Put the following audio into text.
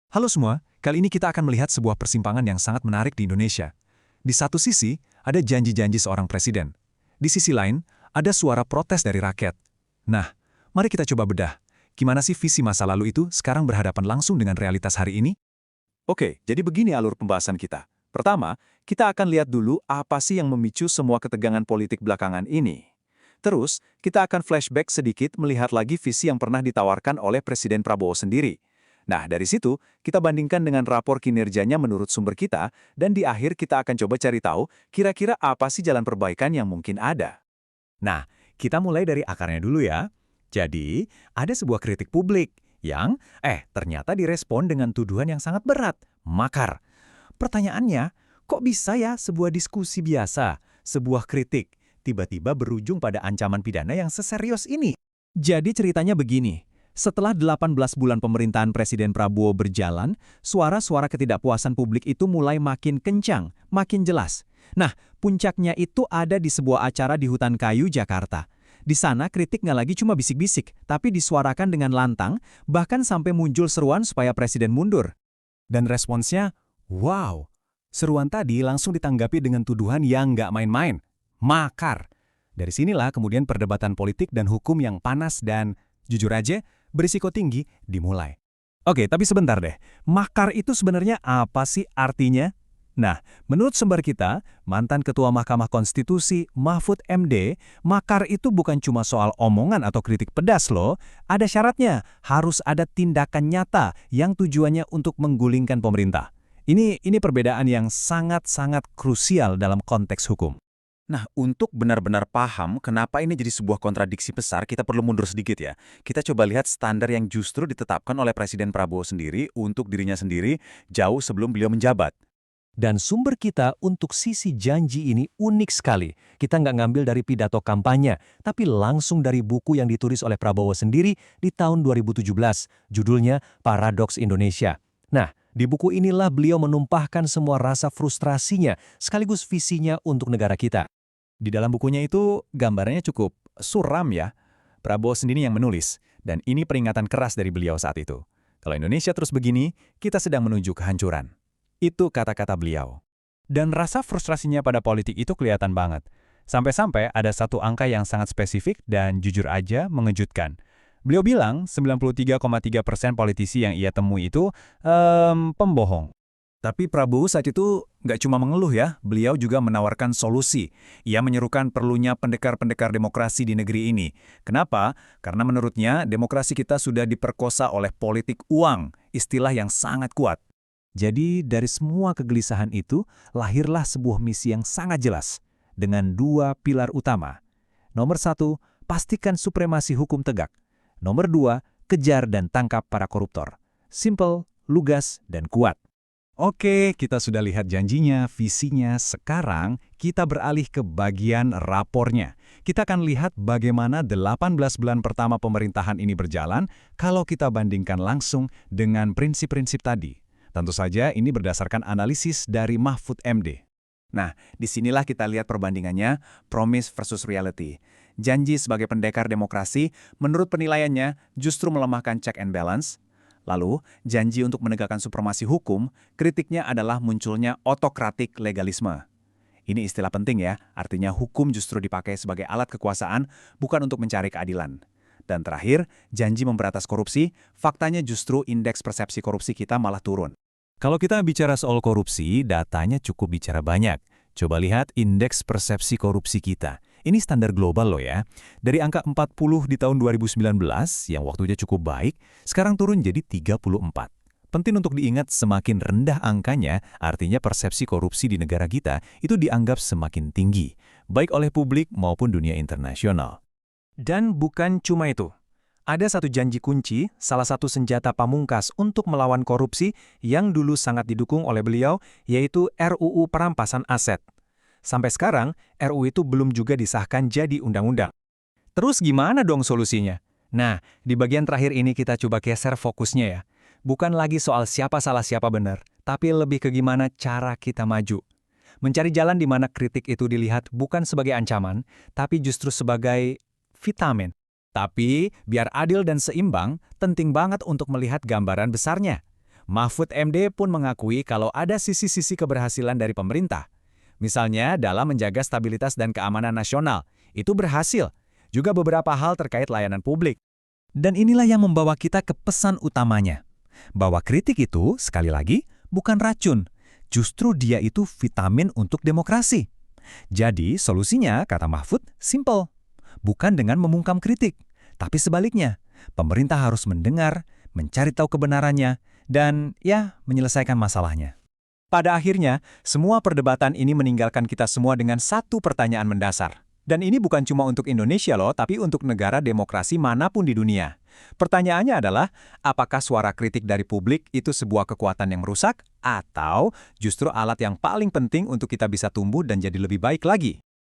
Halo semua, kali ini kita akan melihat sebuah persimpangan yang sangat menarik di Indonesia. Di satu sisi, ada janji-janji seorang presiden. Di sisi lain, ada suara protes dari rakyat. Nah, mari kita coba bedah. Gimana sih visi masa lalu itu sekarang berhadapan langsung dengan realitas hari ini? Oke, jadi begini alur pembahasan kita. Pertama, kita akan lihat dulu apa sih yang memicu semua ketegangan politik belakangan ini. Terus, kita akan flashback sedikit melihat lagi visi yang pernah ditawarkan oleh Presiden Prabowo sendiri. Nah, dari situ, kita bandingkan dengan rapor kinerjanya menurut sumber kita, dan di akhir kita akan coba cari tahu kira-kira apa sih jalan perbaikan yang mungkin ada. Nah, kita mulai dari akarnya dulu ya. Jadi, ada sebuah kritik publik yang, ternyata direspon dengan tuduhan yang sangat berat, makar. Pertanyaannya, kok bisa ya sebuah diskusi biasa, sebuah kritik, tiba-tiba berujung pada ancaman pidana yang seserius ini? Jadi ceritanya begini, setelah 18 bulan pemerintahan Presiden Prabowo berjalan, suara-suara ketidakpuasan publik itu mulai makin kencang, makin jelas. Nah, puncaknya itu ada di sebuah acara di Hutan Kayu, Jakarta. Di sana kritik nggak lagi cuma bisik-bisik, tapi disuarakan dengan lantang, bahkan sampai muncul seruan supaya Presiden mundur. Dan responsnya, wow, seruan tadi langsung ditanggapi dengan tuduhan yang nggak main-main, makar. Dari sinilah kemudian perdebatan politik dan hukum yang panas dan, jujur aja, berisiko tinggi dimulai. Oke, tapi sebentar deh, makar itu sebenarnya apa sih artinya? Nah, menurut sumber kita, mantan Ketua Mahkamah Konstitusi Mahfud MD, makar itu bukan cuma soal omongan atau kritik pedas loh, ada syaratnya, harus ada tindakan nyata yang tujuannya untuk menggulingkan pemerintah. Ini perbedaan yang sangat-sangat krusial dalam konteks hukum. Nah, untuk benar-benar paham kenapa ini jadi sebuah kontradiksi besar, kita perlu mundur sedikit ya. Kita coba lihat standar yang justru ditetapkan oleh Presiden Prabowo sendiri untuk dirinya sendiri jauh sebelum beliau menjabat. Dan sumber kita untuk sisi janji ini unik sekali. Kita nggak ngambil dari pidato kampanye, tapi langsung dari buku yang ditulis oleh Prabowo sendiri di tahun 2017. Judulnya Paradoks Indonesia. Nah, di buku inilah beliau menumpahkan semua rasa frustrasinya sekaligus visinya untuk negara kita. Di dalam bukunya itu gambarannya cukup suram ya. Prabowo sendiri yang menulis, dan ini peringatan keras dari beliau saat itu. Kalau Indonesia terus begini, kita sedang menuju kehancuran. Itu kata-kata beliau. Dan rasa frustrasinya pada politik itu kelihatan banget. Sampai-sampai ada satu angka yang sangat spesifik dan jujur aja mengejutkan. Beliau bilang 93,3% politisi yang ia temui itu pembohong. Tapi Prabowo saat itu nggak cuma mengeluh ya, beliau juga menawarkan solusi. Ia menyerukan perlunya pendekar-pendekar demokrasi di negeri ini. Kenapa? Karena menurutnya demokrasi kita sudah diperkosa oleh politik uang, istilah yang sangat kuat. Jadi dari semua kegelisahan itu, lahirlah sebuah misi yang sangat jelas, dengan dua pilar utama. Nomor 1, pastikan supremasi hukum tegak. Nomor 2, kejar dan tangkap para koruptor. Simple, lugas, dan kuat. Oke, kita sudah lihat janjinya, visinya. Sekarang kita beralih ke bagian rapornya. Kita akan lihat bagaimana 18 bulan pertama pemerintahan ini berjalan kalau kita bandingkan langsung dengan prinsip-prinsip tadi. Tentu saja ini berdasarkan analisis dari Mahfud MD. Nah, disinilah kita lihat perbandingannya, promise versus reality. Janji sebagai pendekar demokrasi, menurut penilaiannya, justru melemahkan check and balance. Lalu, janji untuk menegakkan supremasi hukum, kritiknya adalah munculnya otokratik legalisme. Ini istilah penting ya, artinya hukum justru dipakai sebagai alat kekuasaan, bukan untuk mencari keadilan. Dan terakhir, janji memberantas korupsi, faktanya justru indeks persepsi korupsi kita malah turun. Kalau kita bicara soal korupsi, datanya cukup bicara banyak. Coba lihat indeks persepsi korupsi kita. Ini standar global loh ya. Dari angka 40 di tahun 2019, yang waktunya cukup baik, sekarang turun jadi 34. Penting untuk diingat semakin rendah angkanya, artinya persepsi korupsi di negara kita itu dianggap semakin tinggi, baik oleh publik maupun dunia internasional. Dan bukan cuma itu. Ada satu janji kunci, salah satu senjata pamungkas untuk melawan korupsi yang dulu sangat didukung oleh beliau, yaitu RUU Perampasan Aset. Sampai sekarang, RUU itu belum juga disahkan jadi undang-undang. Terus gimana dong solusinya? Nah, di bagian terakhir ini kita coba geser fokusnya ya. Bukan lagi soal siapa salah siapa benar, tapi lebih ke gimana cara kita maju. Mencari jalan di mana kritik itu dilihat bukan sebagai ancaman, tapi justru sebagai vitamin. Tapi, biar adil dan seimbang, penting banget untuk melihat gambaran besarnya. Mahfud MD pun mengakui kalau ada sisi-sisi keberhasilan dari pemerintah. Misalnya dalam menjaga stabilitas dan keamanan nasional, itu berhasil. Juga beberapa hal terkait layanan publik. Dan inilah yang membawa kita ke pesan utamanya. Bahwa kritik itu, sekali lagi, bukan racun. Justru dia itu vitamin untuk demokrasi. Jadi, solusinya, kata Mahfud, simple. Bukan dengan membungkam kritik, tapi sebaliknya. Pemerintah harus mendengar, mencari tahu kebenarannya, dan menyelesaikan masalahnya. Pada akhirnya, semua perdebatan ini meninggalkan kita semua dengan satu pertanyaan mendasar. Dan ini bukan cuma untuk Indonesia loh, tapi untuk negara demokrasi manapun di dunia. Pertanyaannya adalah, apakah suara kritik dari publik itu sebuah kekuatan yang merusak, atau justru alat yang paling penting untuk kita bisa tumbuh dan jadi lebih baik lagi?